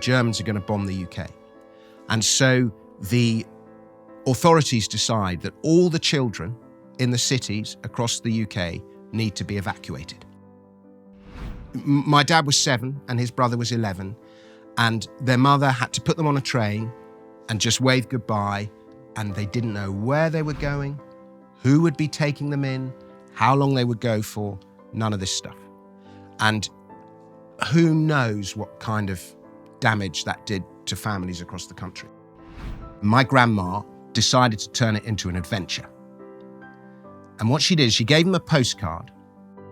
Germans are going to bomb the UK. And so the authorities decide that all the children in the cities across the UK need to be evacuated. My dad was 7 and his brother was 11, and their mother had to put them on a train and just wave goodbye, and they didn't know where they were going, who would be taking them in, how long they would go for, none of this stuff. And who knows what kind of damage that did to families across the country. My grandma decided to turn it into an adventure. And what she did, she gave them a postcard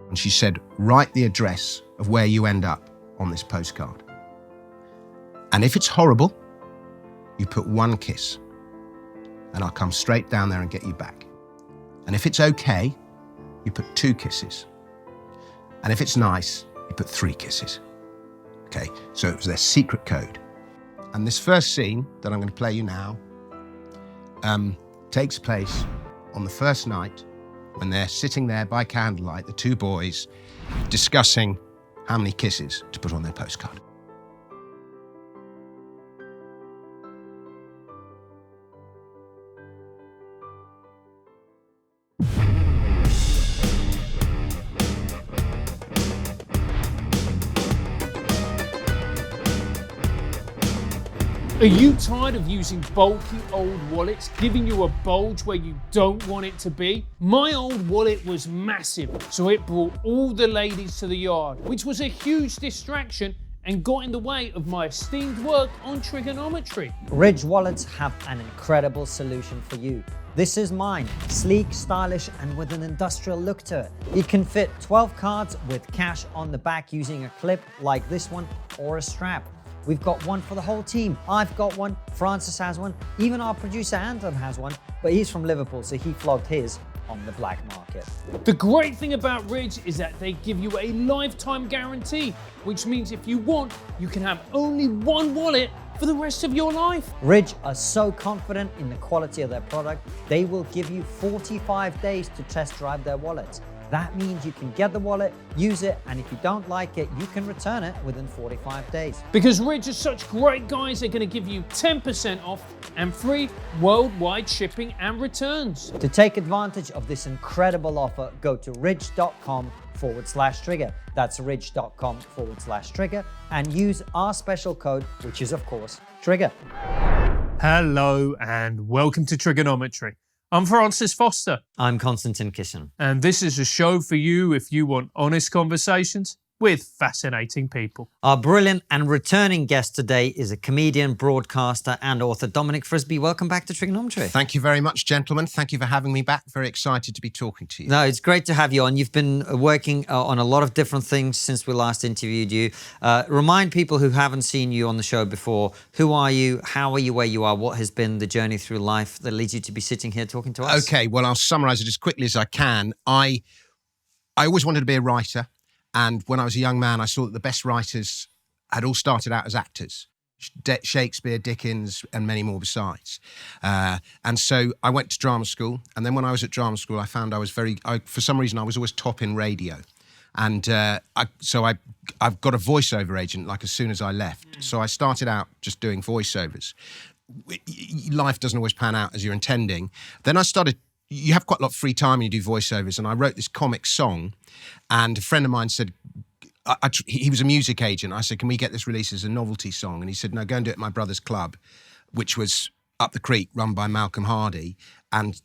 and she said, write the address of where you end up on this postcard. And if it's horrible, you put 1 kiss and I'll come straight down there and get you back. And if it's okay, you put 2 kisses. And if it's nice, you put 3 kisses. Okay, so it was their secret code. And this first scene that I'm going to play you now takes place on the first night when they're sitting there by candlelight, the 2 boys, discussing how many kisses to put on their postcard. Are you tired of using bulky old wallets, giving you a bulge where you don't want it to be? My old wallet was massive, so it brought all the ladies to the yard, which was a huge distraction and got in the way of my esteemed work on trigonometry. Ridge wallets have an incredible solution for you. This is mine, sleek, stylish, and with an industrial look to it. It can fit 12 cards with cash on the back using a clip like this one or a strap. We've got one for the whole team. I've got one, Francis has one, even our producer Anton has one, but he's from Liverpool, so he flogged his on the black market. The great thing about Ridge is that they give you a lifetime guarantee, which means if you want, you can have only one wallet for the rest of your life. Ridge are so confident in the quality of their product, they will give you 45 days to test drive their wallets. That means you can get the wallet, use it, and if you don't like it, you can return it within 45 days. Because Ridge are such great guys, they're going to give you 10% off and free worldwide shipping and returns. To take advantage of this incredible offer, go to ridge.com/trigger. That's ridge.com/trigger and use our special code, which is of course TRIGGER. Hello and welcome to Trigonometry. I'm Francis Foster. I'm Konstantin Kisin. And this is a show for you if you want honest conversations with fascinating people. Our brilliant and returning guest today is a comedian, broadcaster and author, Dominic Frisby. Welcome back to Trigonometry. Thank you very much, gentlemen. Thank you for having me back. Very excited to be talking to you. No, it's great to have you on. You've been working on a lot of different things since we last interviewed you. Remind people who haven't seen you on the show before, who are you, how are you where you are, what has been the journey through life that leads you to be sitting here talking to us? Okay, well, I'll summarise it as quickly as I can. I always wanted to be a writer. And when I was a young man, I saw that the best writers had all started out as actors. Shakespeare, Dickens, and many more besides. And so I went to drama school. And then when I was at drama school, I found for some reason, I was always top in radio. And I've got a voiceover agent, like as soon as I left. So I started out just doing voiceovers. Life doesn't always pan out as you're intending. Then you have quite a lot of free time when you do voiceovers, and I wrote this comic song, and a friend of mine said, he was a music agent. I said, can we get this released as a novelty song? And he said, no, go and do it at my brother's club, which was up the creek, run by Malcolm Hardy. And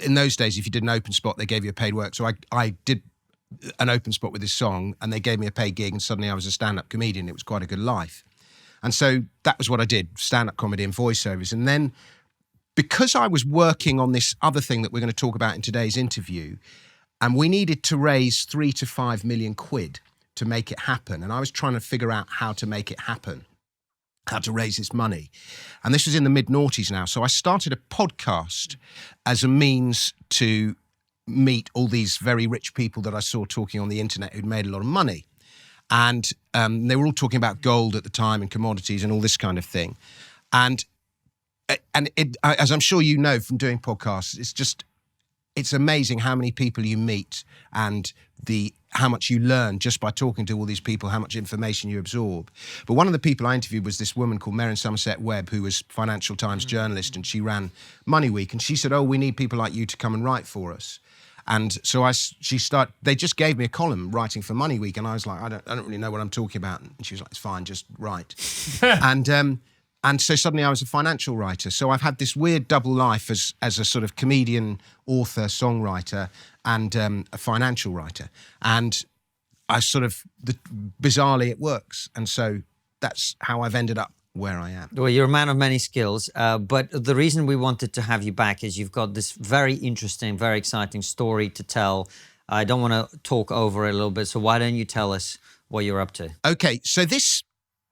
in those days, if you did an open spot, they gave you a paid work. So I did an open spot with this song, and they gave me a paid gig, and suddenly I was a stand-up comedian. It was quite a good life. And so that was what I did, stand-up comedy and voiceovers. And then because I was working on this other thing that we're going to talk about in today's interview, and we needed to raise 3 to 5 million quid to make it happen. And I was trying to figure out how to make it happen, how to raise this money. And this was in the mid-noughties now. So I started a podcast as a means to meet all these very rich people that I saw talking on the internet who'd made a lot of money. And they were all talking about gold at the time and commodities and all this kind of thing. And as I'm sure you know from doing podcasts, it's just it's amazing how many people you meet and how much you learn just by talking to all these people, how much information you absorb. But one of the people I interviewed was this woman called Mary Somerset Webb, who was Financial Times journalist, and she ran Money Week. And she said, "Oh, we need people like you to come and write for us." And so they just gave me a column writing for Money Week, and I was like, I don't really know what I'm talking about. And she was like, "It's fine, just write." And so suddenly I was a financial writer. So I've had this weird double life as a sort of comedian, author, songwriter, and a financial writer. And bizarrely it works. And so that's how I've ended up where I am. Well, you're a man of many skills, but the reason we wanted to have you back is you've got this very interesting, very exciting story to tell. I don't want to talk over it a little bit, so why don't you tell us what you're up to? Okay, so this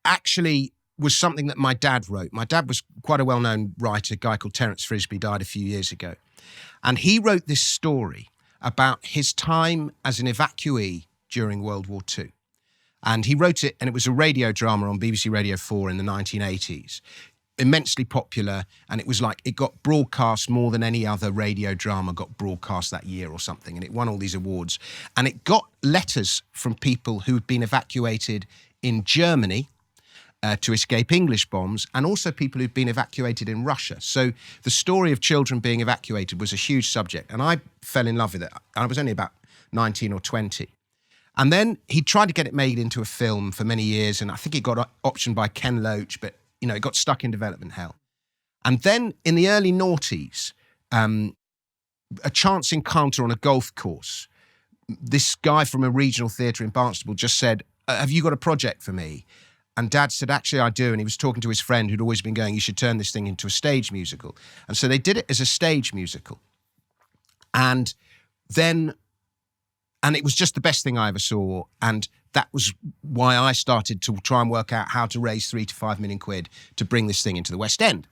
actually was something that my dad wrote. My dad was quite a well-known writer, a guy called Terence Frisby, died a few years ago. And he wrote this story about his time as an evacuee during World War II. And he wrote it, and it was a radio drama on BBC Radio 4 in the 1980s. Immensely popular, and it was like it got broadcast more than any other radio drama got broadcast that year or something, and it won all these awards. And it got letters from people who had been evacuated in Germany to escape English bombs, and also people who'd been evacuated in Russia. So the story of children being evacuated was a huge subject, and I fell in love with it. I was only about 19 or 20. And then he tried to get it made into a film for many years, and I think it got optioned by Ken Loach, but it got stuck in development hell. And then in the early noughties, a chance encounter on a golf course, this guy from a regional theatre in Barnstable just said, "Have you got a project for me?" And Dad said, "Actually, I do." And he was talking to his friend who'd always been going, "You should turn this thing into a stage musical." And so they did it as a stage musical. And it was just the best thing I ever saw. And that was why I started to try and work out how to raise 3 to 5 million quid to bring this thing into the West End.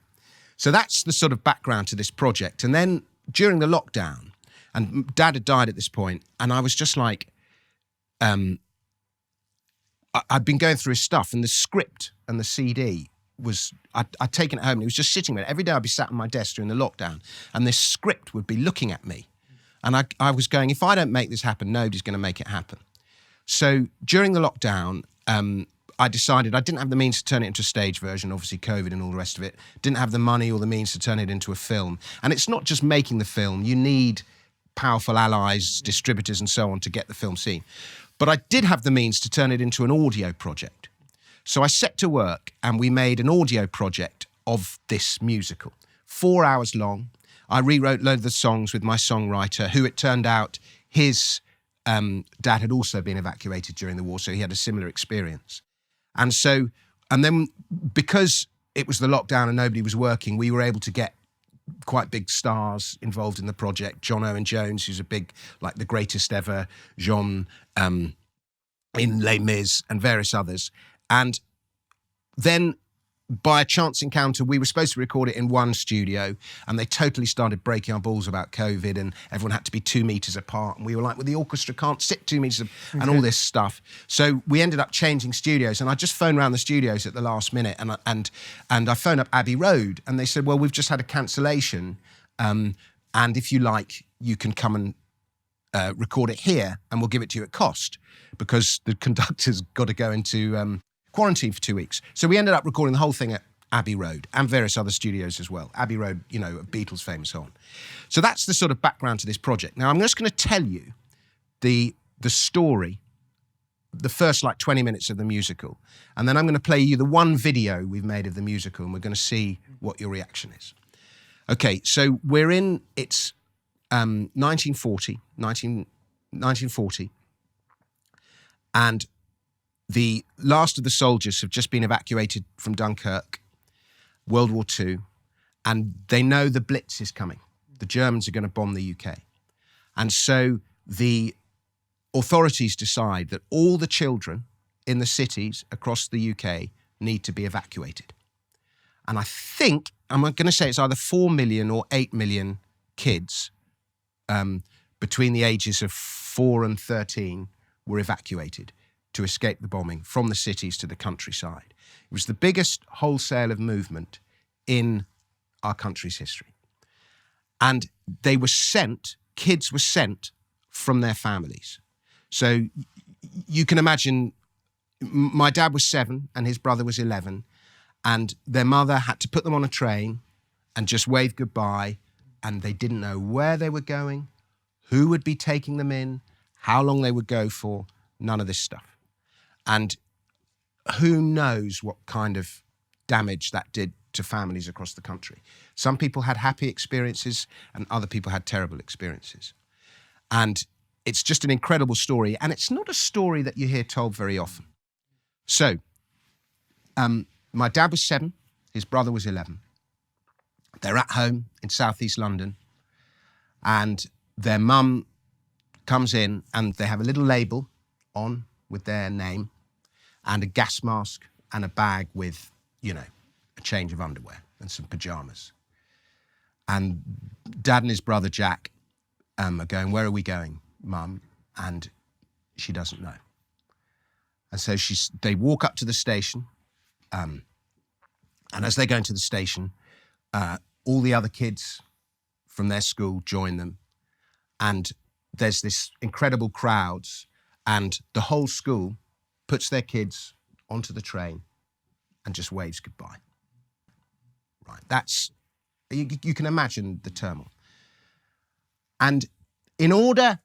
So that's the sort of background to this project. And then during the lockdown, and Dad had died at this point, and I was just like, I'd been going through his stuff, and the script and the CD I'd taken it home, and it was just sitting there. Every day I'd be sat on my desk during the lockdown, and this script would be looking at me. And I was going, if I don't make this happen, nobody's going to make it happen. So during the lockdown, I decided I didn't have the means to turn it into a stage version, obviously COVID and all the rest of it. Didn't have the money or the means to turn it into a film. And it's not just making the film. You need powerful allies, distributors and so on to get the film seen. But I did have the means to turn it into an audio project. So I set to work and we made an audio project of this musical. 4 hours long. I rewrote a load of the songs with my songwriter, who it turned out his dad had also been evacuated during the war, so he had a similar experience. And then because it was the lockdown and nobody was working, we were able to get quite big stars involved in the project. John Owen Jones, who's a big, like the greatest ever, Jean in Les Mis and various others. And then by a chance encounter, we were supposed to record it in one studio, and they totally started breaking our balls about COVID, and everyone had to be 2 meters apart. And we were like, well, the orchestra can't sit 2 meters and all this stuff. So we ended up changing studios, and I just phoned around the studios at the last minute, and I phoned up Abbey Road, and they said, well, we've just had a cancellation, and if you like, you can come and record it here, and we'll give it to you at cost, because the conductor's got to go into quarantine for 2 weeks. So we ended up recording the whole thing at Abbey Road and various other studios as well. Abbey Road, Beatles fame and so on. So that's the sort of background to this project. Now, I'm just going to tell you the story, the first 20 minutes of the musical, and then I'm going to play you the one video we've made of the musical, and we're going to see what your reaction is. Okay, so it's 1940, and the last of the soldiers have just been evacuated from Dunkirk, World War II, and they know the Blitz is coming. The Germans are going to bomb the UK. And so the authorities decide that all the children in the cities across the UK need to be evacuated. And I think, I'm going to say it's either 4 million or 8 million kids between the ages of 4 and 13 were evacuated to escape the bombing from the cities to the countryside. It was the biggest wholesale movement in our country's history. And they were sent, kids were sent from their families. So you can imagine, my dad was 7 and his brother was 11, and their mother had to put them on a train and just wave goodbye, and they didn't know where they were going, who would be taking them in, how long they would go for, none of this stuff. And who knows what kind of damage that did to families across the country. Some people had happy experiences and other people had terrible experiences. And it's just an incredible story, and it's not a story that you hear told very often. So, my dad was 7, his brother was 11. They're at home in southeast London, and their mum comes in and they have a little label on with their name and a gas mask and a bag with, you know, a change of underwear and some pajamas. And Dad and his brother Jack are going, "Where are we going, Mum?" And she doesn't know. And so they walk up to the station, and as they go into the station, all the other kids from their school join them, and there's this incredible crowds, and the whole school puts their kids onto the train and just waves goodbye. Right, that's, you can imagine the turmoil. And in order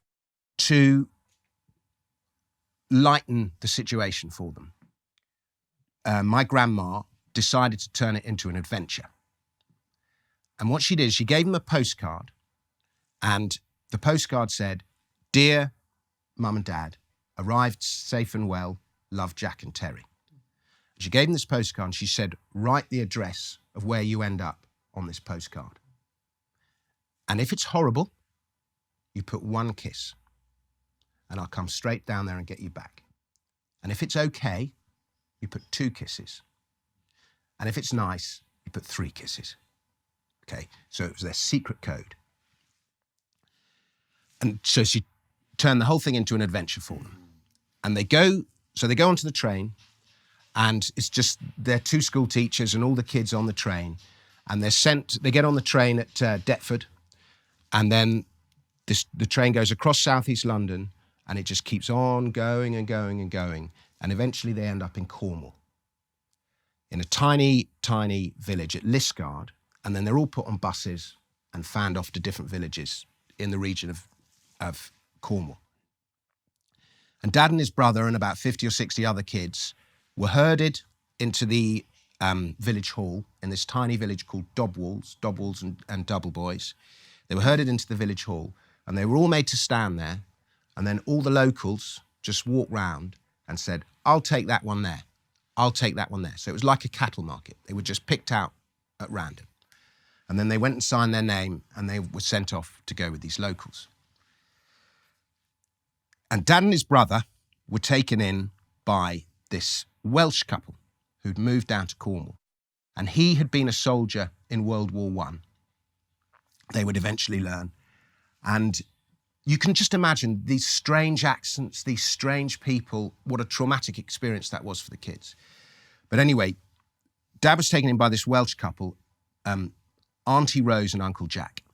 to lighten the situation for them, my grandma decided to turn it into an adventure. And what she did is she gave them a postcard, and the postcard said, "Dear Mum and Dad, arrived safe and well, love Jack and Terry." She gave them this postcard and she said, "Write the address of where you end up on this postcard. And if it's horrible, you put 1 kiss and I'll come straight down there and get you back. And if it's okay, you put 2 kisses. And if it's nice, you put 3 kisses." Okay, so it was their secret code. And so she turned the whole thing into an adventure for them. And they go onto the train, and it's just their 2 school teachers and all the kids on the train. And they get on the train at Deptford, and then the train goes across southeast London, and it just keeps on going and going and going. And eventually they end up in Cornwall, in a tiny, tiny village at Liskeard. And then they're all put on buses and fanned off to different villages in the region of Cornwall. And Dad and his brother and about 50 or 60 other kids were herded into the village hall in this tiny village called Dobwalls and Doubleboys. They were herded into the village hall, and they were all made to stand there, and then all the locals just walked round and said, "I'll take that one there. I'll take that one there." So it was like a cattle market. They were just picked out at random. And then they went and signed their name, and they were sent off to go with these locals. And Dad and his brother were taken in by this Welsh couple who'd moved down to Cornwall. And he had been a soldier in World War I. They would eventually learn. And you can just imagine these strange accents, these strange people, what a traumatic experience that was for the kids. But anyway, Dad was taken in by this Welsh couple, Auntie Rose and Uncle Jack.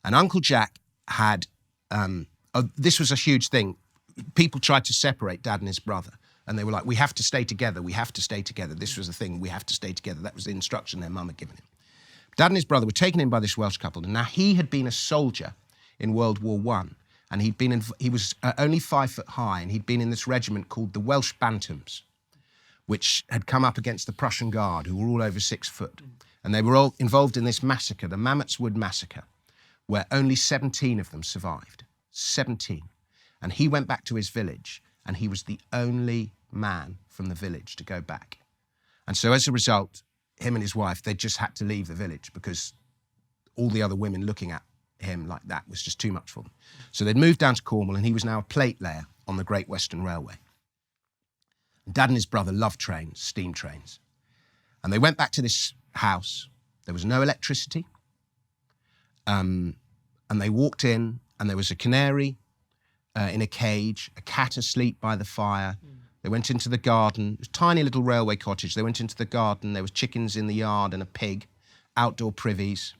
And Uncle Jack had, this was a huge thing. People tried to separate Dad and his brother. And they were like, "We have to stay together. We have to stay together." This was the thing. We have to stay together. That was the instruction their mum had given him. Dad and his brother were taken in by this Welsh couple. And now he had been a soldier in World War I. And he was only 5 foot high. And he'd been in this regiment called the Welsh Bantams, which had come up against the Prussian Guard, who were all over 6 foot. And they were all involved in this massacre, the Mammoth's Wood Massacre, where only 17 of them survived. 17. And he went back to his village, and he was the only man from the village to go back. And so as a result, him and his wife, they just had to leave the village because all the other women looking at him like that was just too much for them. So they'd moved down to Cornwall, and he was now a plate layer on the Great Western Railway. And Dad and his brother loved trains, steam trains. And they went back to this house. There was no electricity. And they walked in, and there was a canary in a cage, a cat asleep by the fire. They went into the garden. It was a tiny little railway cottage. They went into the garden. There was chickens in the yard and a pig, outdoor privies.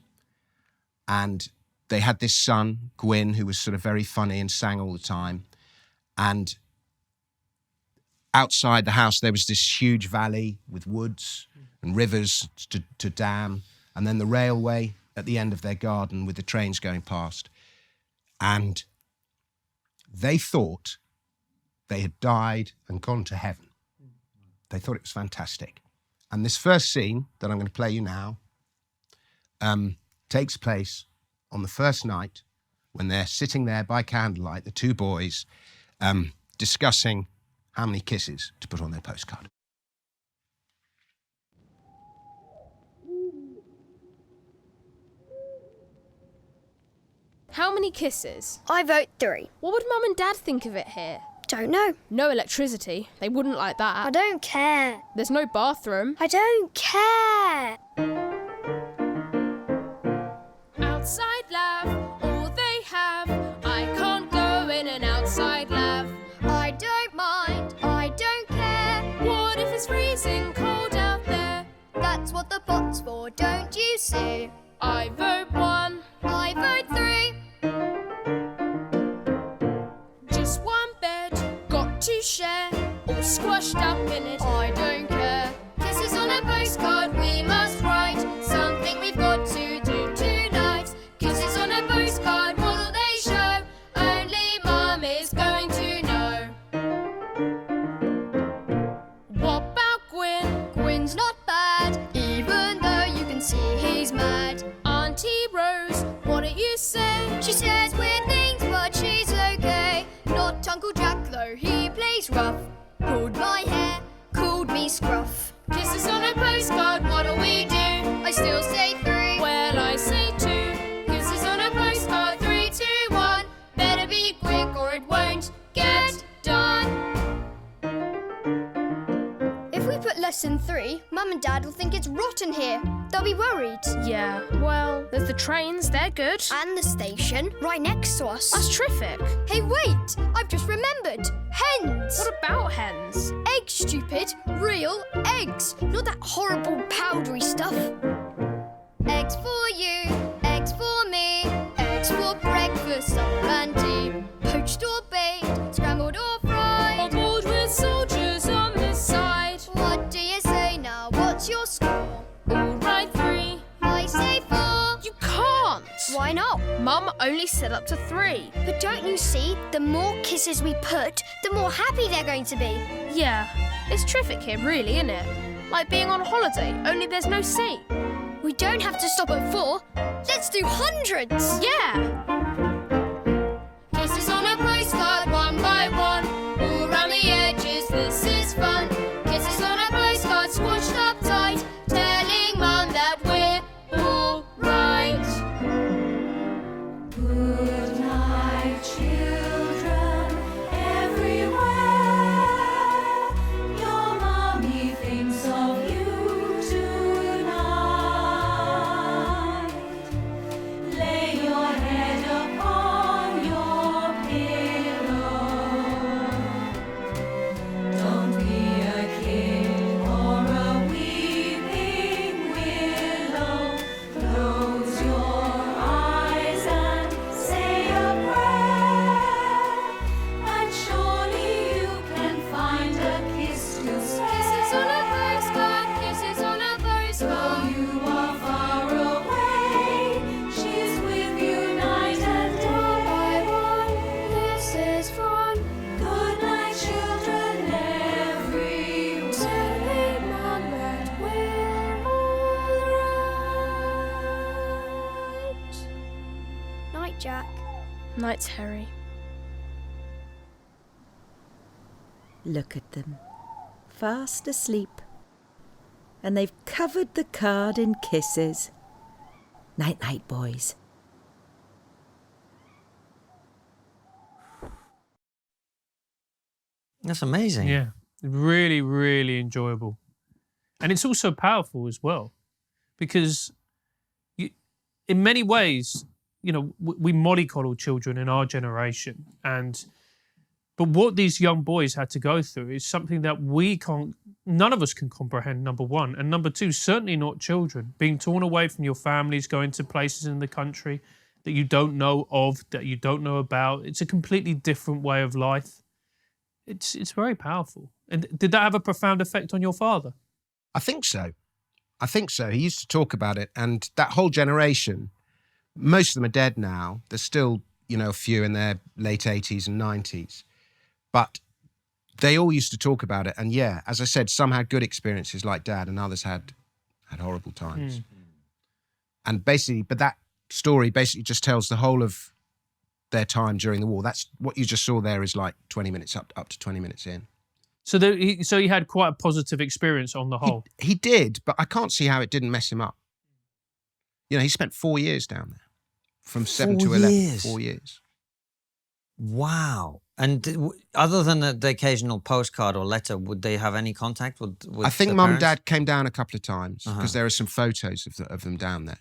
And they had this son, Gwyn, who was sort of very funny and sang all the time. And outside the house, there was this huge valley with woods and rivers to dam, and then the railway at the end of their garden with the trains going past. And they thought they had died and gone to heaven. They thought it was fantastic. And this first scene that I'm going to play you now takes place on the first night when they're sitting there by candlelight, the two boys, discussing how many kisses to put on their postcard. How many kisses? I vote 3. What would Mum and Dad think of it here? Don't know. No electricity. They wouldn't like that. I don't care. There's no bathroom. I don't care. Outside lav, all they have. I can't go in an outside lav. I don't mind. I don't care. What if it's freezing cold out there? That's what the pot's for, don't you see? I vote 1. I vote 3. Just one bed, got to share, all squashed up in it. I don't care. Kisses on a postcard we must write. Something we've got to do tonight. Kisses on a postcard, what'll they show? Only Mum is going to know. What about Gwyn? Gwyn's not bad, even though you can see he's mad. Auntie Rose, what do you say? She says weird things, but she's okay. Not Uncle Jack, though, he plays rough. Pulled my hair, called me scruff. Kisses on a postcard, what do we do? I still say 3. Well, I say 2. Kisses on a postcard, 3, 2, 1. Better be quick or it won't get done. If we put less than 3, Mum and Dad will think it's rotten here. They'll be worried. Yeah, well, there's the trains, they're good. And the station, right next to us. That's terrific. Hey, wait! I've just remembered. Hens! What about hens? Eggs, stupid. Real eggs. Not that horrible powdery stuff. Eggs for you, eggs for me, eggs for breakfast, supper and tea. Poached or baked, scrambled or fried. Board with soldiers on this side. What do you say now? What's your score? All right, 3. I say 4. You can't. Why not? Mum only said up to 3. But don't you see? The more kisses we put, the more happy they're going to be. Yeah, it's terrific here, really, isn't it? Like being on holiday, only there's no sea. We don't have to stop at 4. Let's do hundreds. Yeah. Kisses on a postcard, 1 by 1. All round the edges, this is fun. Kisses on a postcard, squashed up tight, telling Mum that we're all right. Good night, children, everywhere. Your mommy thinks of you tonight. Lay your head upon your pillow. Don't be a kid or a weeping willow. Close your eyes and say a prayer, and surely you can find a kiss to spare. Kisses on a postcard, kisses on a postcard. Though you are far away, she's with you night and day. This is fun. Good night, children everywhere. Telling Mum that we're all right. Night, Jack. Night, Harry. Look at them, fast asleep. And they've covered the card in kisses. Night-night, boys. That's amazing. Yeah, really, really enjoyable. And it's also powerful as well, because in many ways, you know, we mollycoddle children in our generation, but what these young boys had to go through is something that none of us can comprehend, number one. And number two, certainly not children. Being torn away from your families, going to places in the country, that you don't know of, that you don't know about. It's a completely different way of life. It's very powerful. And did that have a profound effect on your father? I think so. He used to talk about it, and that whole generation, most of them are dead now. There's still, a few in their late 80s and 90s. But they all used to talk about it. And yeah, as I said, some had good experiences like Dad, and others had horrible times. And basically, but that story basically just tells the whole of their time during the war. That's what you just saw there is like 20 minutes up to 20 minutes in. So he had quite a positive experience on the whole. He did, but I can't see how it didn't mess him up. He spent 4 years down there, from 7 to 11. 4 years. Wow. And other than the occasional postcard or letter, would they have any contact with I think the Mum and parents? Dad came down a couple of times because there are some photos of them down there.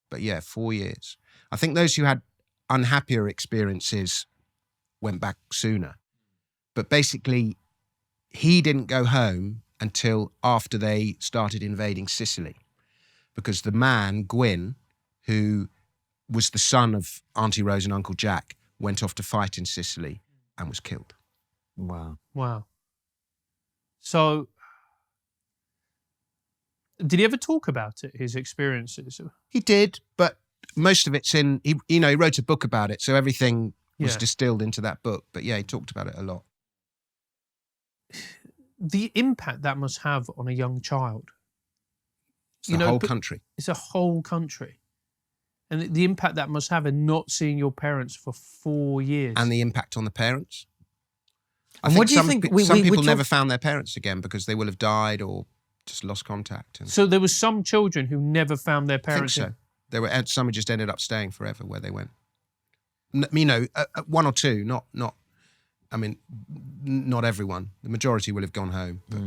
But yeah, 4 years. I think those who had unhappier experiences went back sooner. But basically, he didn't go home until after they started invading Sicily, because the man, Gwyn, who was the son of Auntie Rose and Uncle Jack, went off to fight in Sicily and was killed. Wow. So, did he ever talk about it, his experiences? He did, but most of it's in, he wrote a book about it, so everything was distilled into that book. But yeah, he talked about it a lot. The impact that must have on a young child. It's the whole country. It's a whole country. And the impact that must have in not seeing your parents for 4 years. And the impact on the parents. And what do you think? Some people never found their parents again because they will have died or just lost contact. So there were some children who never found their parents. I think so. There were some who just ended up staying forever where they went. One or two, not. I mean, not everyone. The majority will have gone home. But.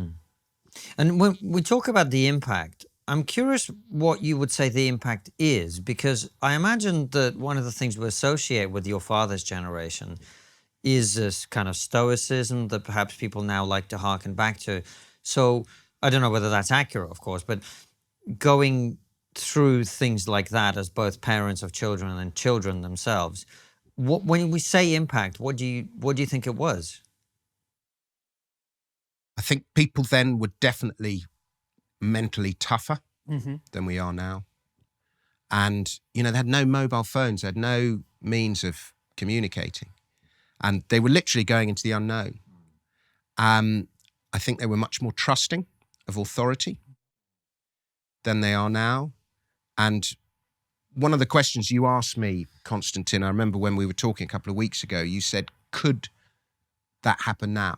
And when we talk about the impact, I'm curious what you would say the impact is, because I imagine that one of the things we associate with your father's generation is this kind of stoicism that perhaps people now like to harken back to. So I don't know whether that's accurate, of course, but going through things like that as both parents of children and children themselves, when we say impact, what do you think it was? I think people then were definitely mentally tougher than we are now. And, they had no mobile phones, they had no means of communicating. And they were literally going into the unknown. I think they were much more trusting of authority than they are now. And one of the questions you asked me, Konstantin, I remember when we were talking a couple of weeks ago, you said, could that happen now?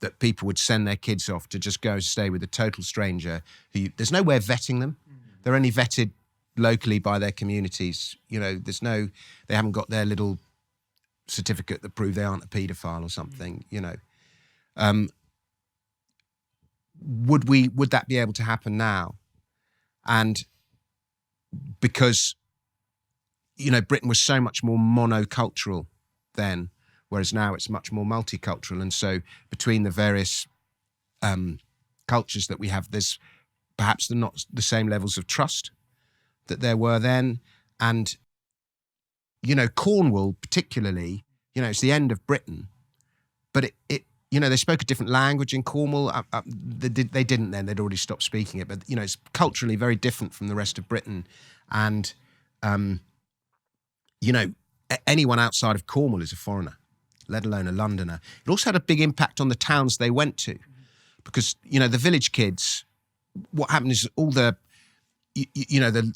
That people would send their kids off to just go stay with a total stranger who there's no way of vetting them. They're only vetted locally by their communities. They haven't got their little certificate that prove they aren't a paedophile or something, Would that be able to happen now? And because, Britain was so much more monocultural then, whereas now it's much more multicultural. And so between the various cultures that we have, there's perhaps not the same levels of trust that there were then. And, Cornwall particularly, it's the end of Britain, but it they spoke a different language in Cornwall. They didn't then, they'd already stopped speaking it, but, it's culturally very different from the rest of Britain. And, anyone outside of Cornwall is a foreigner, let alone a Londoner. It also had a big impact on the towns they went to, because, the village kids, what happened is all the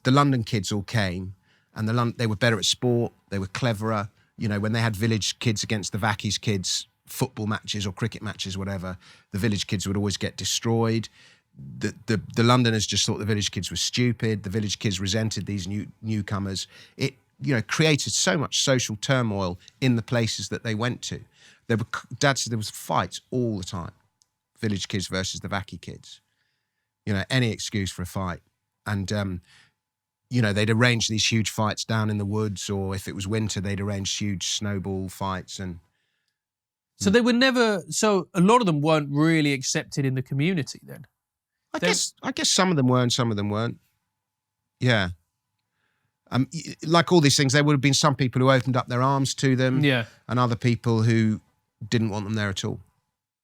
London kids all came, and they were better at sport, they were cleverer. When they had village kids against the Evacuees kids, football matches or cricket matches, whatever, the village kids would always get destroyed. The Londoners just thought the village kids were stupid. The village kids resented these newcomers. It created so much social turmoil in the places that they went to. Dad said there was fights all the time, village kids versus the Evacuee kids. Any excuse for a fight. And they'd arrange these huge fights down in the woods, or if it was winter, they'd arrange huge snowball fights. And so they were never. So a lot of them weren't really accepted in the community then. I guess some of them were and some of them weren't. Yeah. Like all these things, there would have been some people who opened up their arms to them, and other people who didn't want them there at all.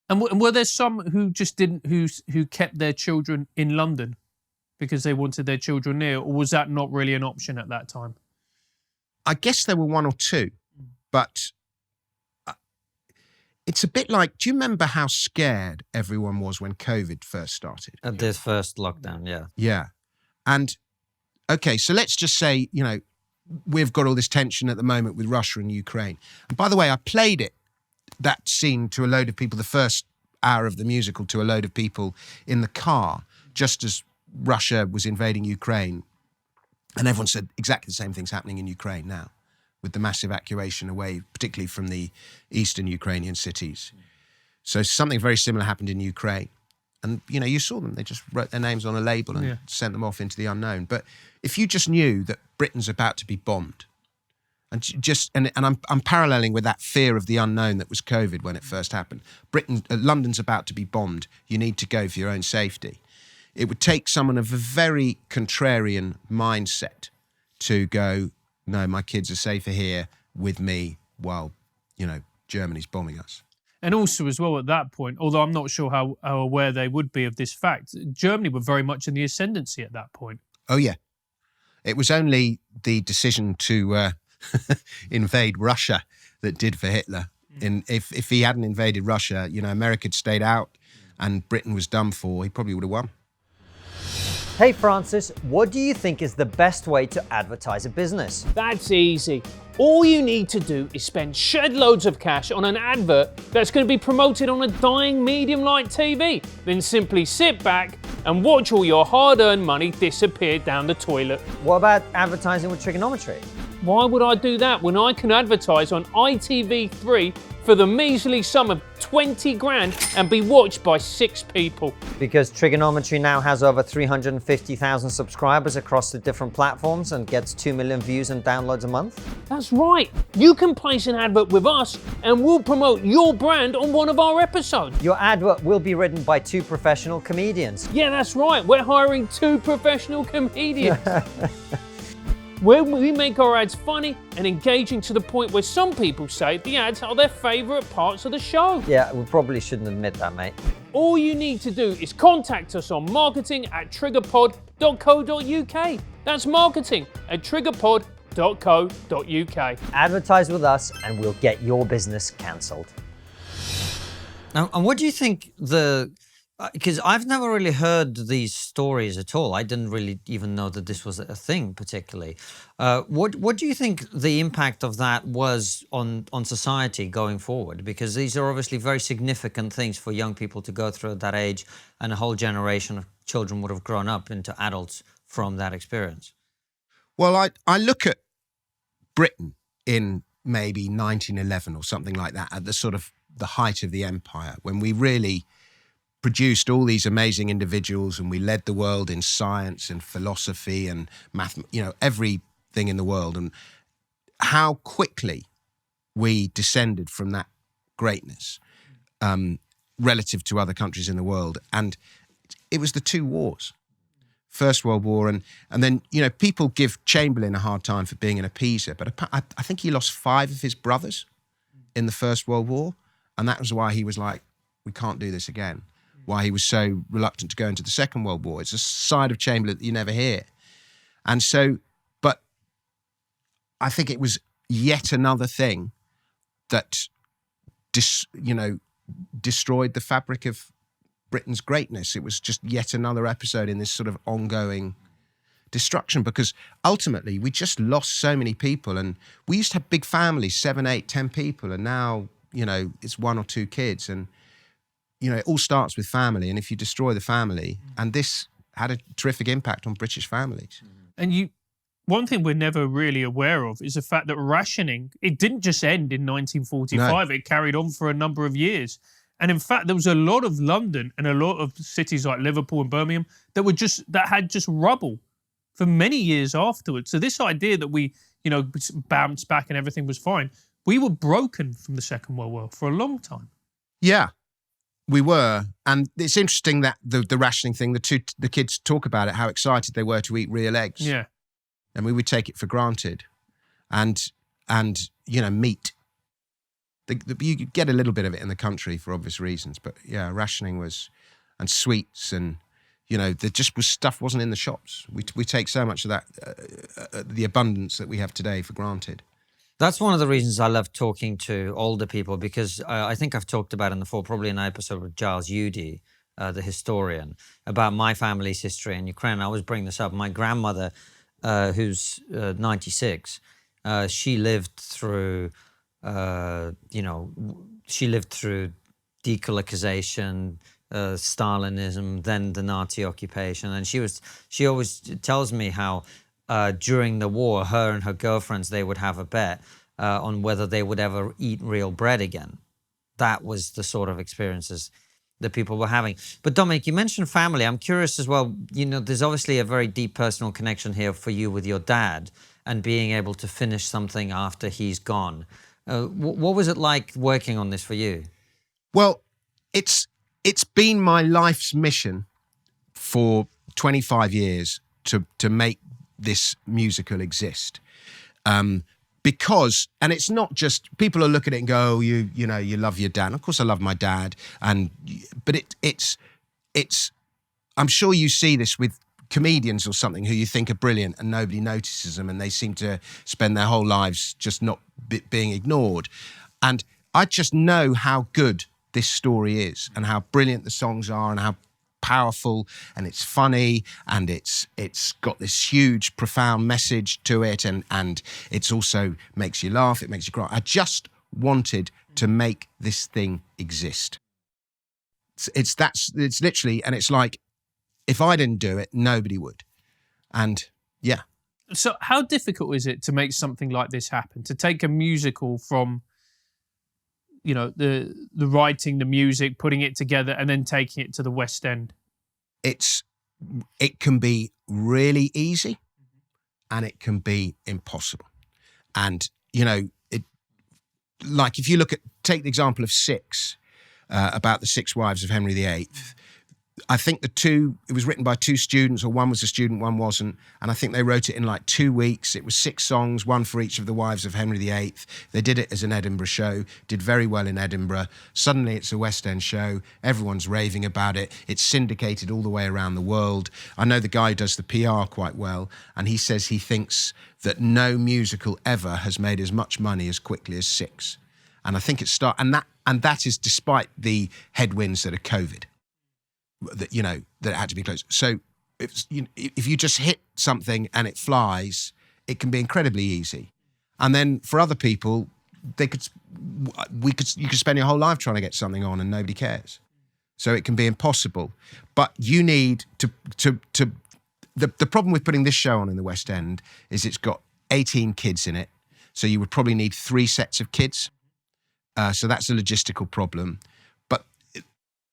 And were there some who just didn't, who kept their children in London because they wanted their children near, or was that not really an option at that time? I guess there were one or two, but it's a bit like, do you remember how scared everyone was when COVID first started? At this first lockdown, yeah. Yeah. And, okay, so let's just say, we've got all this tension at the moment with Russia and Ukraine. And by the way, I played that scene to a load of people, the first hour of the musical, to a load of people in the car, just as Russia was invading Ukraine. And everyone said exactly the same thing's happening in Ukraine now, with the mass evacuation away, particularly from the eastern Ukrainian cities. So something very similar happened in Ukraine. And, you saw them. They just wrote their names on a label and sent them off into the unknown. But if you just knew that Britain's about to be bombed, and I'm paralleling with that fear of the unknown that was COVID when it first happened. London's about to be bombed. You need to go for your own safety. It would take someone of a very contrarian mindset to go, no, my kids are safer here with me while, Germany's bombing us. And also as well at that point, although I'm not sure how aware they would be of this fact, Germany were very much in the ascendancy at that point. Oh, yeah. It was only the decision to invade Russia that did for Hitler. If he hadn't invaded Russia, America had stayed out and Britain was done for, he probably would have won. Hey Francis, what do you think is the best way to advertise a business? That's easy. All you need to do is spend shed loads of cash on an advert that's going to be promoted on a dying medium like TV. Then simply sit back and watch all your hard-earned money disappear down the toilet. What about advertising with trigonometry? Why would I do that when I can advertise on ITV3 for the measly sum of 20 grand and be watched by 6 people? Because trigonometry now has over 350,000 subscribers across the different platforms and gets 2 million views and downloads a month? That's right. You can place an advert with us and we'll promote your brand on one of our episodes. Your advert will be written by 2 professional comedians. Yeah, that's right. We're hiring 2 professional comedians. Where we make our ads funny and engaging to the point where some people say the ads are their favourite parts of the show. Yeah, we probably shouldn't admit that, mate. All you need to do is contact us on marketing@triggerpod.co.uk. That's marketing@triggerpod.co.uk. Advertise with us and we'll get your business cancelled. Now, and what do you think because I've never really heard these stories at all. I didn't really even know that this was a thing particularly. What do you think the impact of that was on society going forward? Because these are obviously very significant things for young people to go through at that age, and a whole generation of children would have grown up into adults from that experience. Well, I look at Britain in maybe 1911 or something like that, at the sort of the height of the empire, when we really produced all these amazing individuals and we led the world in science and philosophy and math, everything in the world, and how quickly we descended from that greatness relative to other countries in the world. And it was the 2 wars, First World War, and then, people give Chamberlain a hard time for being an appeaser, but I think he lost 5 of his brothers in the First World War, and that was why he was like, we can't do this again. Why he was so reluctant to go into the Second World War. It's a side of Chamberlain that you never hear. And so, but I think it was yet another thing that, destroyed the fabric of Britain's greatness. It was just yet another episode in this sort of ongoing destruction, because ultimately we just lost so many people, and we used to have big families, 7, 8, 10 people, and now, it's 1 or 2 kids, and it all starts with family, and if you destroy the family, and this had a terrific impact on British families. And one thing we're never really aware of is the fact that rationing, it didn't just end in 1945, It carried on for a number of years. And in fact, there was a lot of London and a lot of cities like Liverpool and Birmingham that had just rubble for many years afterwards. So this idea that we, bounced back and everything was fine, we were broken from the Second World War for a long time. Yeah. We were, and it's interesting that the rationing thing, the kids talk about it, how excited they were to eat real eggs. Yeah. and we would take it for granted. And meat. You get a little bit of it in the country for obvious reasons, but yeah, rationing was, and sweets, and there just was stuff wasn't in the shops. We take so much of that, the abundance that we have today, for granted. That's one of the reasons I love talking to older people, because I think I've talked about it before, probably in an episode with Giles Udy, the historian, about my family's history in Ukraine. I always bring this up. My grandmother, who's 96, she lived through, she lived through decolonization, Stalinism, then the Nazi occupation, and she always tells me how during the war, her and her girlfriends, they would have a bet on whether they would ever eat real bread again. That was the sort of experiences that people were having. But Dominic, you mentioned family. I'm curious as well, there's obviously a very deep personal connection here for you with your dad and being able to finish something after he's gone. What was it like working on this for you? Well, it's been my life's mission for 25 years to make this musical exist. Because, and it's not just, people will look at it and go, oh, you love your dad. And of course I love my dad. But it's, I'm sure you see this with comedians or something who you think are brilliant and nobody notices them, and they seem to spend their whole lives just not being ignored. And I just know how good this story is and how brilliant the songs are and how powerful, and it's funny, and it's got this huge, profound message to it, and it's also makes you laugh, it makes you cry. I just wanted to make this thing exist. It's literally, and it's like, if I didn't do it, nobody would. And yeah. So how difficult is it to make something like this happen? To take a musical from, the writing, the music, putting it together, and then taking it to the West End? It can be really easy, and it can be impossible. And, like if you take the example of Six, about the 6 wives of Henry VIII, I think it was written by 2 students, or one was a student, one wasn't. And I think they wrote it in like 2 weeks. It was 6 songs, one for each of the wives of Henry VIII. They did it as an Edinburgh show, did very well in Edinburgh. Suddenly it's a West End show. Everyone's raving about it. It's syndicated all the way around the world. I know the guy who does the PR quite well, and he says he thinks that no musical ever has made as much money as quickly as Six. And I think and that is despite the headwinds that are COVID. That it had to be closed. So if you just hit something and it flies, it can be incredibly easy. And then for other people, you could spend your whole life trying to get something on and nobody cares. So it can be impossible. But you need to the problem with putting this show on in the West End is it's got 18 kids in it. So you would probably need 3 sets of kids. So that's a logistical problem.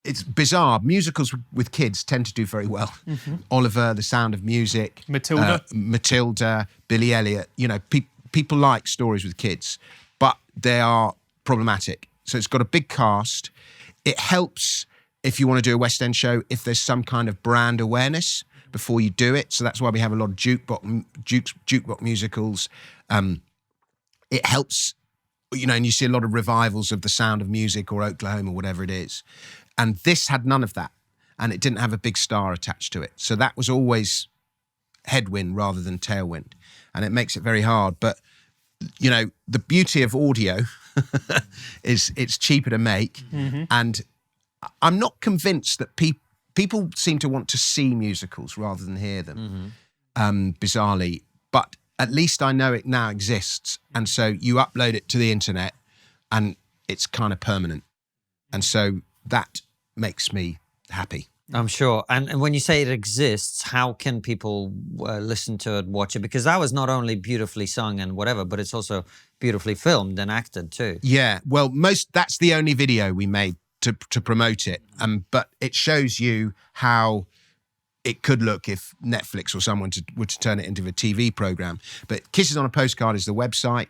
It's bizarre. Musicals with kids tend to do very well. Mm-hmm. Oliver, The Sound of Music. Matilda, Billy Elliot. People like stories with kids, but they are problematic. So it's got a big cast. It helps if you want to do a West End show, if there's some kind of brand awareness before you do it. So that's why we have a lot of jukebox musicals. It helps, and you see a lot of revivals of The Sound of Music or Oklahoma or whatever it is. And this had none of that, and it didn't have a big star attached to it. So that was always headwind rather than tailwind, and it makes it very hard. But, the beauty of audio is it's cheaper to make, and I'm not convinced that people seem to want to see musicals rather than hear them, bizarrely. But at least I know it now exists, and so you upload it to the internet, and it's kind of permanent. And so that makes me happy. I'm sure. And when you say it exists, how can people listen to it, watch it? Because that was not only beautifully sung and whatever, but it's also beautifully filmed and acted too. Yeah, well, that's the only video we made to promote it. But it shows you how it could look if Netflix or someone were to turn it into a TV program. But Kisses on a Postcard is the website,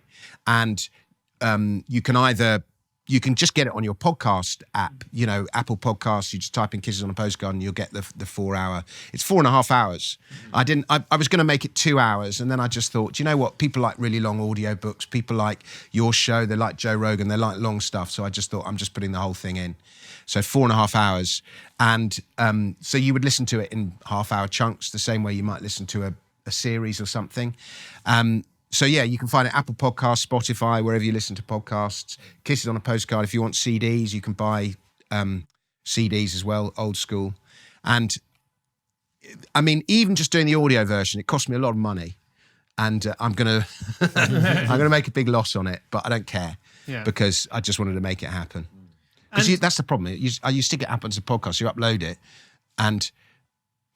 and you can either you can just get it on your podcast app, Apple Podcasts. You just type in Kisses on a Postcard and you'll get the 4 hour. It's 4.5 hours. I was going to make it 2 hours, and then I just thought, you know what? People like really long audio books. People like your show. They like Joe Rogan. They like long stuff. So I just thought I'm just putting the whole thing in. So 4.5 hours. And so you would listen to it in half-hour chunks, the same way you might listen to a series or something. So yeah, you can find it Apple Podcasts, Spotify, wherever you listen to podcasts. Kisses on a Postcard. If you want CDs, you can buy CDs as well, old school. And I mean, even just doing the audio version, it cost me a lot of money. And I'm gonna make a big loss on it, but I don't care because I just wanted to make it happen. Because that's the problem. You stick it up as a podcast, you upload it, and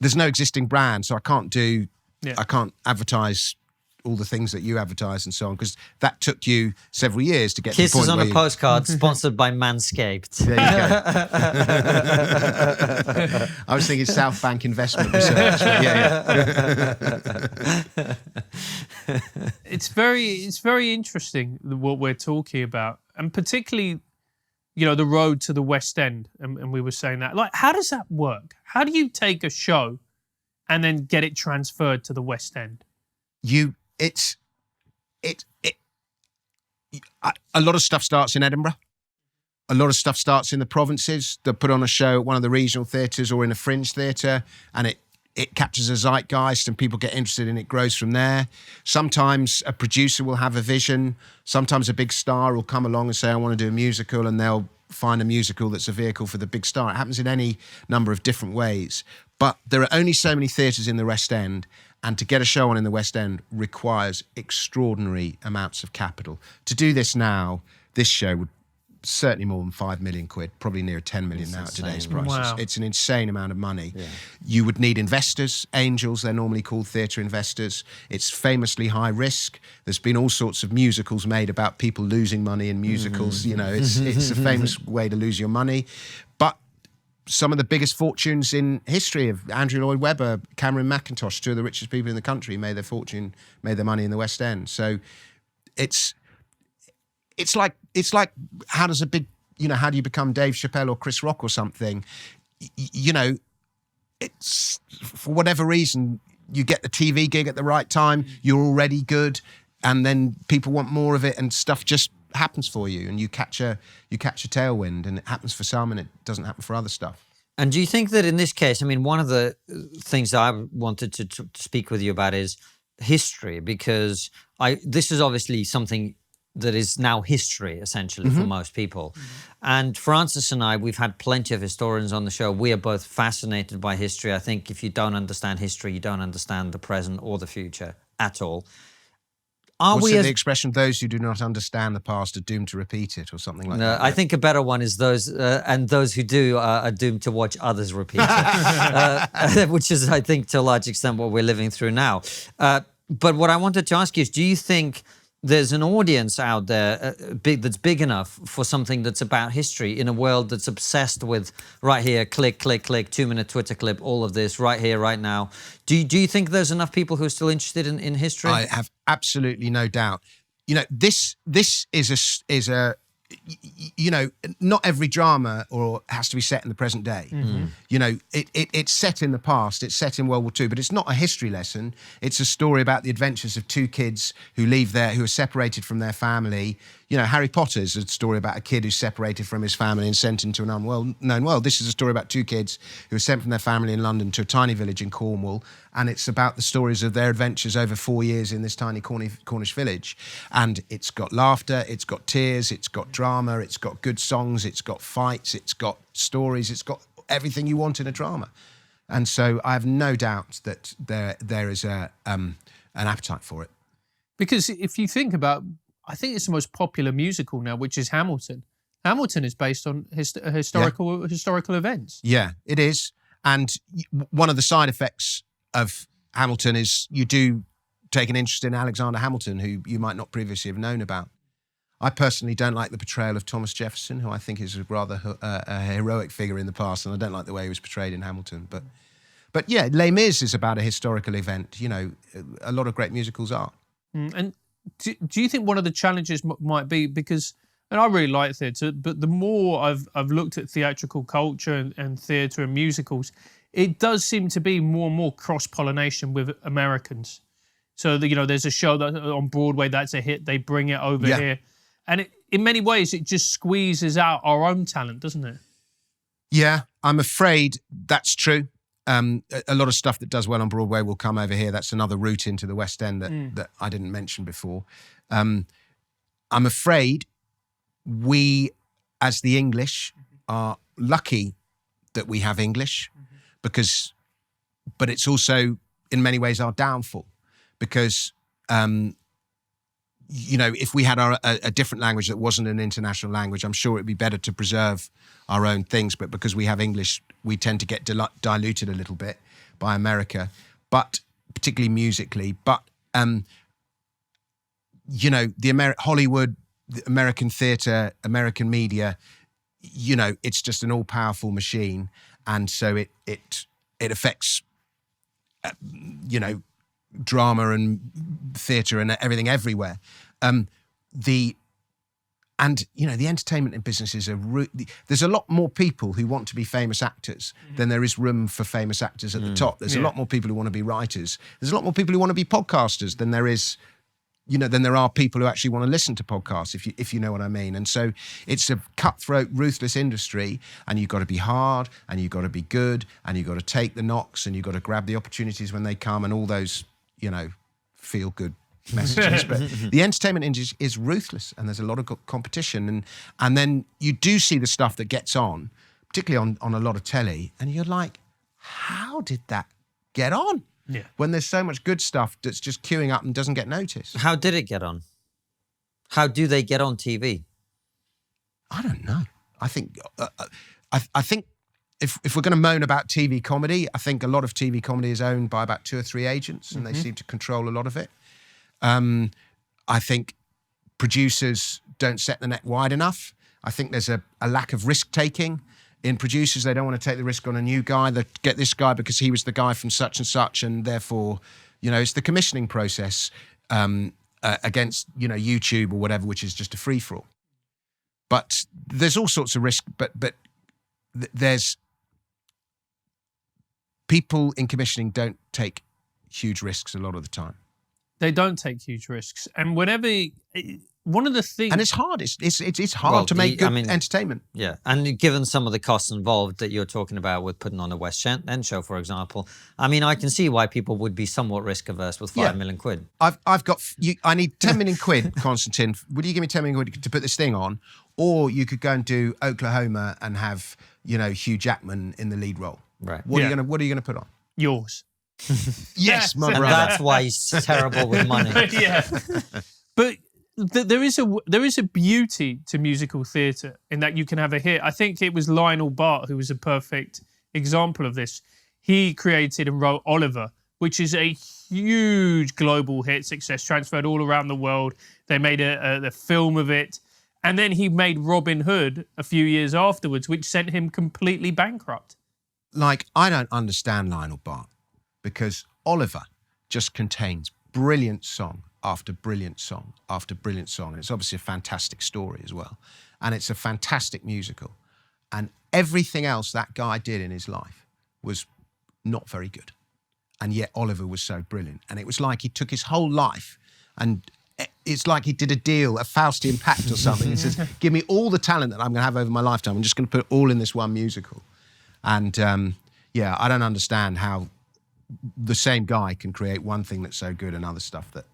there's no existing brand, so I can't advertise all the things that you advertise and so on, because that took you several years to get to the point Kisses on where a Postcard, sponsored by Manscaped. There you go. I was thinking South Bank Investment Research. It's very interesting what we're talking about, and particularly, the road to the West End, and we were saying that. Like, how does that work? How do you take a show and then get it transferred to the West End? A lot of stuff starts in Edinburgh. A lot of stuff starts in the provinces. They'll put on a show at one of the regional theatres or in a fringe theatre, and it captures a zeitgeist and people get interested in it, grows from there. Sometimes a producer will have a vision. Sometimes a big star will come along and say, I want to do a musical, and they'll find a musical that's a vehicle for the big star. It happens in any number of different ways. But there are only so many theatres in the West End, and to get a show on in the West End requires extraordinary amounts of capital. To do this now, this show would certainly more than 5 million quid, probably near 10 million now at today's prices. Wow. It's an insane amount of money. Yeah. You would need investors, angels, they're normally called theatre investors. It's famously high risk. There's been all sorts of musicals made about people losing money in musicals. It's a famous way to lose your money. But some of the biggest fortunes in history of Andrew Lloyd Webber, Cameron Mackintosh, two of the richest people in the country, made their money in the West End. So it's like how does how do you become Dave Chappelle or Chris Rock or something? It's for whatever reason you get the TV gig at the right time, you're already good, and then people want more of it, and stuff just happens for you, and you catch a tailwind, and it happens for some and it doesn't happen for other stuff. And do you think that in this case, I mean, one of the things that I wanted to speak with you about is history, because this is obviously something that is now history, essentially, for most people. And Francis and I, we've had plenty of historians on the show. We are both fascinated by history. I think if you don't understand history, you don't understand the present or the future at all. What's the expression, those who do not understand the past are doomed to repeat it, or something like that? I think a better one is those who do are doomed to watch others repeat it, which is, I think, to a large extent what we're living through now. But what I wanted to ask you is, do you think there's an audience out there that's big enough for something that's about history in a world that's obsessed with right here, click, click, click, 2-minute Twitter clip, all of this right here, right now? Do you think there's enough people who are still interested in history? I have absolutely no doubt. This is a not every drama has to be set in the present day. It's set in the past. It's set in World War II, but it's not a history lesson. It's a story about the adventures of two kids who are separated from their family. Harry Potter's a story about a kid who's separated from his family and sent into an unknown world. This is a story about two kids who were sent from their family in London to a tiny village in Cornwall, and it's about the stories of their adventures over 4 years in this tiny Cornish village. And it's got laughter, it's got tears, it's got drama, it's got good songs, it's got fights, it's got stories, it's got everything you want in a drama. And so I have no doubt that there is an appetite for it. Because if you think about, I think it's the most popular musical now, which is Hamilton. Hamilton is based on historical events. Yeah, it is. And one of the side effects of Hamilton is you do take an interest in Alexander Hamilton, who you might not previously have known about. I personally don't like the portrayal of Thomas Jefferson, who I think is rather a heroic figure in the past, and I don't like the way he was portrayed in Hamilton. But yeah, Les Mis is about a historical event. A lot of great musicals are. And do you think one of the challenges might be, because And I really like theatre, but the more I've looked at theatrical culture and theatre and musicals, it does seem to be more and more cross-pollination with Americans. So, there's a show that on Broadway that's a hit, they bring it over here. And in many ways, it just squeezes out our own talent, doesn't it? Yeah, I'm afraid that's true. A lot of stuff that does well on Broadway will come over here. That's another route into the West End that I didn't mention before. I'm afraid we, as the English, are lucky that we have English, but it's also in many ways our downfall, because if we had a different language that wasn't an international language, I'm sure it'd be better to preserve our own things. But because we have English, we tend to get diluted a little bit by America, but particularly musically. But Hollywood, the American theatre, American media, it's just an all-powerful machine, and so it affects drama and theatre and everything everywhere. The entertainment business is there's a lot more people who want to be famous actors than there is room for famous actors at the top. There's a lot more people who want to be writers. There's a lot more people who want to be podcasters than there is, than there are people who actually want to listen to podcasts, if you know what I mean. And so it's a cutthroat, ruthless industry, and you've got to be hard, and you've got to be good, and you've got to take the knocks, and you've got to grab the opportunities when they come, and all those, feel-good messages. But the entertainment industry is ruthless, and there's a lot of competition. And then you do see the stuff that gets on, particularly on a lot of telly, and you're like, how did that get on? Yeah. When there's so much good stuff that's just queuing up and doesn't get noticed. How did it get on? How do they get on TV? I don't know. I think I think if we're going to moan about TV comedy, I think a lot of TV comedy is owned by about 2 or 3 agents, and they seem to control a lot of it. I think producers don't set the net wide enough. I think there's a lack of risk-taking in producers. They don't want to take the risk on a new guy. They get this guy because he was the guy from such and such, and therefore, it's the commissioning process against, YouTube or whatever, which is just a free-for-all. But there's all sorts of risk, but there's people in commissioning don't take huge risks a lot of the time. They don't take huge risks, and whenever one of the things, and it's hard. It's hard to make good entertainment. Yeah, and given some of the costs involved that you're talking about with putting on a West End show, for example, I can see why people would be somewhat risk averse with 5 million quid. I've got. I need 10 million quid, Konstantin. Would you give me 10 million quid to put this thing on, or you could go and do Oklahoma and have Hugh Jackman in the lead role? Right. What are you gonna put on? yours. Yes, my And brother. that's why he's terrible with money. Yeah, but there is a beauty to musical theatre in that you can have a hit. I think it was Lionel Bart who was a perfect example of this. He created and wrote Oliver, which is a huge global hit success, transferred all around the world. They made a film of it. And then he made Robin Hood a few years afterwards, which sent him completely bankrupt. I don't understand Lionel Bart, because Oliver just contains brilliant song after brilliant song after brilliant song. And it's obviously a fantastic story as well. And it's a fantastic musical. And everything else that guy did in his life was not very good. And yet Oliver was so brilliant. And it was like he took his whole life, and it's like he did a deal, a Faustian pact or something. He says, give me all the talent that I'm going to have over my lifetime. I'm just going to put it all in this one musical. And I don't understand how the same guy can create one thing that's so good and other stuff that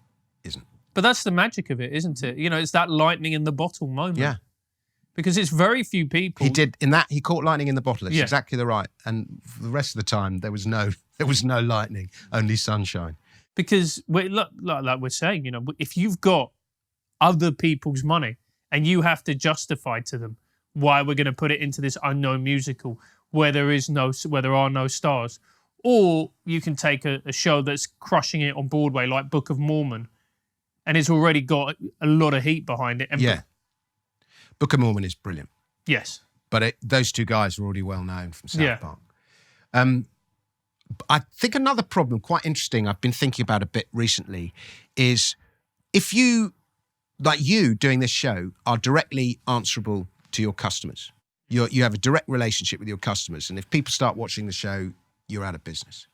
isn't. But that's the magic of it, isn't it? It's that lightning in the bottle moment. Yeah. Because it's very few people. He caught lightning in the bottle. It's exactly the right. And for the rest of the time, there was no lightning, only sunshine. Because like we're saying, if you've got other people's money and you have to justify to them why we're going to put it into this unknown musical where there are no stars, or you can take a show that's crushing it on Broadway like Book of Mormon, and it's already got a lot of heat behind it. And Book of Mormon is brilliant. Yes. But those two guys are already well known from South Park. I think another problem, quite interesting, I've been thinking about a bit recently, is if you like you doing this show are directly answerable to your customers. You have a direct relationship with your customers. And if people start watching the show, you're out of business.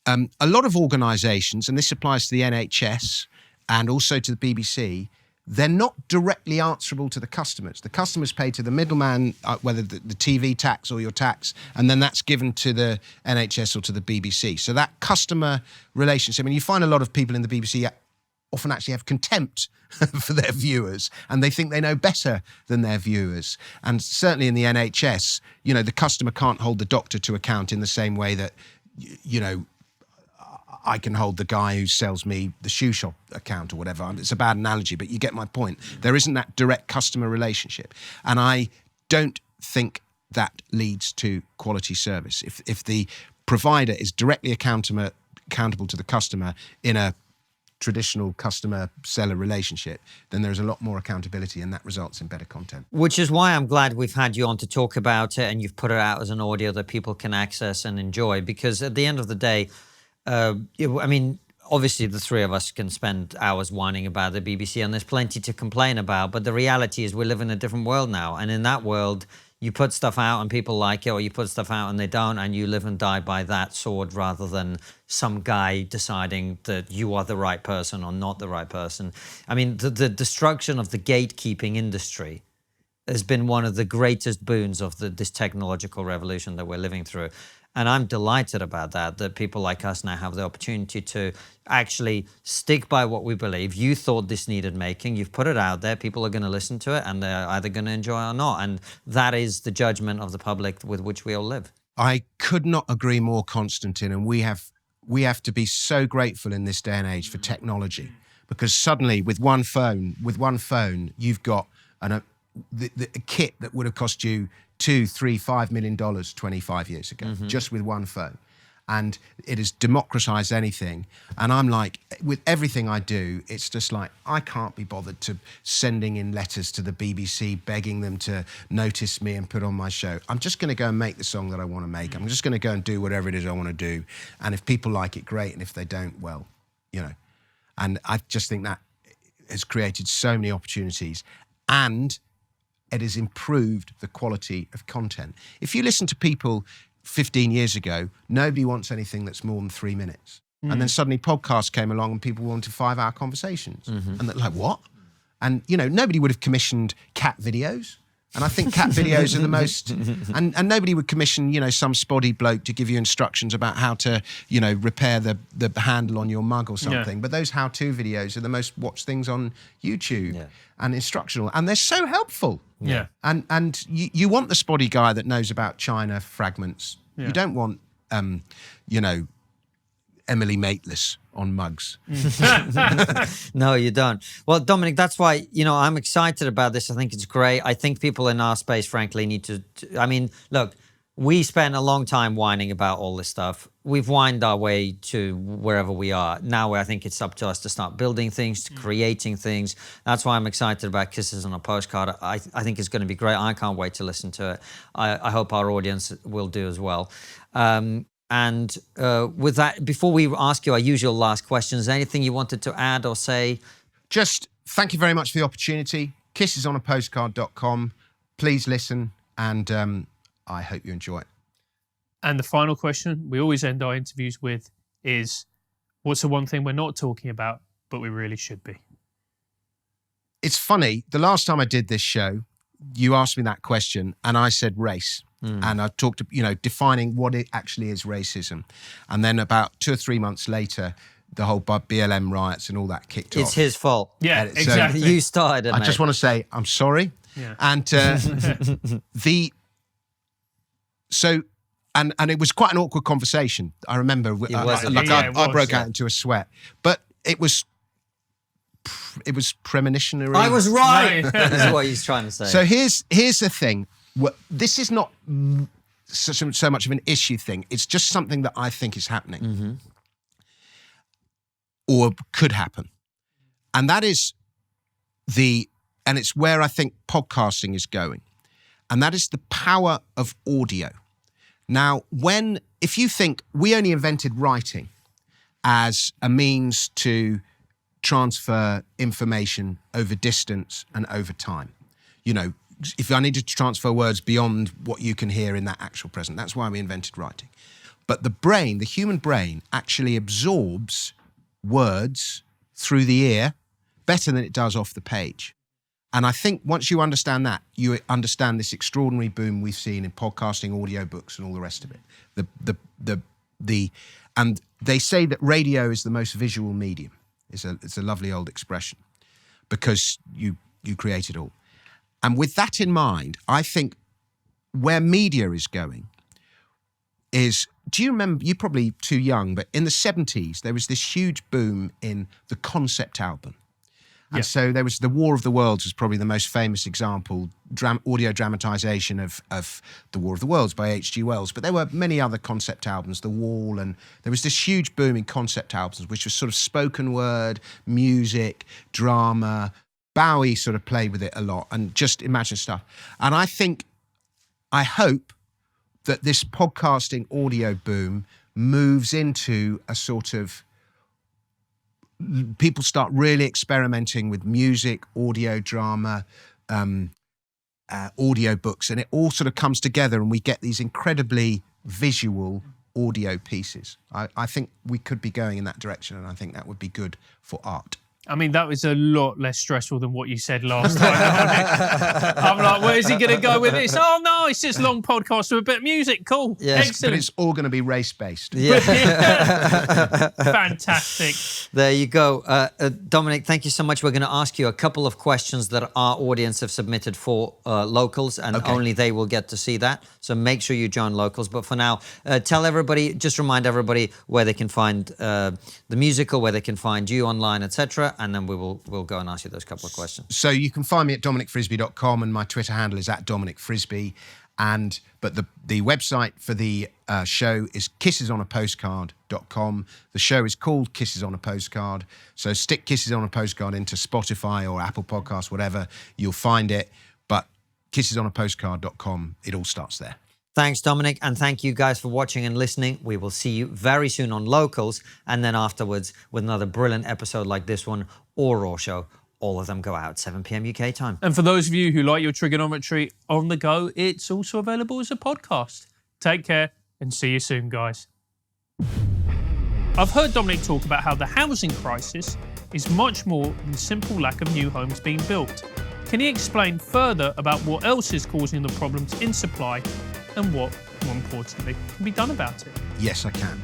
A lot of organisations, and this applies to the NHS and also to the BBC, they're not directly answerable to the customers. The customers pay to the middleman, whether the TV tax or your tax, and then that's given to the NHS or to the BBC. So that customer relationship, and you find a lot of people in the BBC often actually have contempt for their viewers, and they think they know better than their viewers. And certainly in the NHS, the customer can't hold the doctor to account in the same way that, I can hold the guy who sells me the shoe shop account or whatever. It's a bad analogy, but you get my point. There isn't that direct customer relationship. And I don't think that leads to quality service. If the provider is directly accountable to the customer in a traditional customer-seller relationship, then there's a lot more accountability, and that results in better content. Which is why I'm glad we've had you on to talk about it, and you've put it out as an audio that people can access and enjoy, because at the end of the day, obviously the three of us can spend hours whining about the BBC, and there's plenty to complain about, but the reality is we live in a different world now, and in that world, you put stuff out and people like it, or you put stuff out and they don't, and you live and die by that sword rather than some guy deciding that you are the right person or not the right person. I mean, the destruction of the gatekeeping industry has been one of the greatest boons of this technological revolution that we're living through. And I'm delighted about that people like us now have the opportunity to actually stick by what we believe. You thought this needed making. You've put it out there. People are going to listen to it, and they're either going to enjoy it or not. And that is the judgment of the public with which we all live. I could not agree more, Konstantin. And we have to be so grateful in this day and age for technology, because suddenly with one phone, you've got a kit that would have cost you $2, $3, $5 million 25 years ago, just with one phone. And it has democratized anything. And I'm like, with everything I do, it's just like, I can't be bothered to sending in letters to the BBC, begging them to notice me and put on my show. I'm just going to go and make the song that I want to make. I'm just going to go and do whatever it is I want to do. And if people like it, great. And if they don't, well, And I just think that has created so many opportunities. And it has improved the quality of content. If you listen to people 15 years ago, nobody wants anything that's more than 3 minutes. And then suddenly podcasts came along and people wanted 5-hour conversations. And they're like, what? And, nobody would have commissioned cat videos. And I think cat videos are the most... And nobody would commission, some spotty bloke to give you instructions about how to, repair the handle on your mug or something. Yeah. But those how-to videos are the most watched things on YouTube and instructional. And they're so helpful. Yeah. And you want the spotty guy that knows about China fragments. Yeah. You don't want, Emily Mateless on mugs. No, you don't. Well, Dominic, that's why, I'm excited about this. I think it's great. I think people in our space, frankly, need to look, we spent a long time whining about all this stuff. We've whined our way to wherever we are. Now I think it's up to us to start building things, to creating things. That's why I'm excited about Kisses on a Postcard. I think it's going to be great. I can't wait to listen to it. I hope our audience will do as well. And with that, before we ask you our usual last questions, anything you wanted to add or say? Just thank you very much for the opportunity. kissesonapostcard.com. Please listen, and I hope you enjoy it. And the final question we always end our interviews with is, what's the one thing we're not talking about, but we really should be? It's funny, the last time I did this show, you asked me that question, and I said race. And I talked, defining what it actually is racism. And then about 2 or 3 months later, the whole BLM riots and all that kicked off. It's his fault. Yeah, exactly. You started it, I just want to say, I'm sorry. Yeah. And and it was quite an awkward conversation. I remember, I broke out into a sweat. But it was premonitionary. I was right. That's what he's trying to say. So here's the thing. This is not so much of an issue thing. It's just something that I think is happening or could happen. And that is and it's where I think podcasting is going. And that is the power of audio. Now, if you think we only invented writing as a means to transfer information over distance and over time. You know, if I needed to transfer words beyond what you can hear in that actual present, that's why we invented writing. But the brain, the human brain, actually absorbs words through the ear better than it does off the page. And I think once you understand that, you understand this extraordinary boom we've seen in podcasting, audiobooks, and all the rest of it. And they say that radio is the most visual medium. It's a lovely old expression because you create it all. And with that in mind, I think where media is going is, do you remember, you're probably too young, but in the 70s, there was this huge boom in the concept album. And so there was The War of the Worlds was probably the most famous example, audio dramatization of The War of the Worlds by H.G. Wells. But there were many other concept albums, The Wall, and there was this huge boom in concept albums, which was sort of spoken word, music, drama. Bowie sort of played with it a lot, and just imagine stuff. And I hope that this podcasting audio boom moves into a sort of, people start really experimenting with music, audio drama, audio books, and it all sort of comes together and we get these incredibly visual audio pieces. I think we could be going in that direction, and I think that would be good for art. I mean, that was a lot less stressful than what you said last time. I'm like, where's he going to go with this? Oh, no, it's just long podcast with a bit of music. Cool. Yes, excellent. But it's all going to be race-based. Yeah. Fantastic. There you go. Dominic, thank you so much. We're going to ask you a couple of questions that our audience have submitted for Locals, and only they will get to see that. So make sure you join Locals. But for now, tell everybody, just remind everybody where they can find the musical, where they can find you online, etc. And then we'll go and ask you those couple of questions. So you can find me at dominicfrisby.com, and my Twitter handle is @DominicFrisby. But the website for the show is kissesonapostcard.com. The show is called Kisses on a Postcard. So stick Kisses on a Postcard into Spotify or Apple Podcasts, whatever, you'll find it. But kissesonapostcard.com, it all starts there. Thanks, Dominic, and thank you guys for watching and listening. We will see you very soon on Locals, and then afterwards with another brilliant episode like this one or Raw Show. All of them go out 7 p.m. UK time. And for those of you who like your trigonometry on the go, it's also available as a podcast. Take care and see you soon, guys. I've heard Dominic talk about how the housing crisis is much more than simple lack of new homes being built. Can he explain further about what else is causing the problems in supply and what, more importantly, can be done about it? Yes, I can.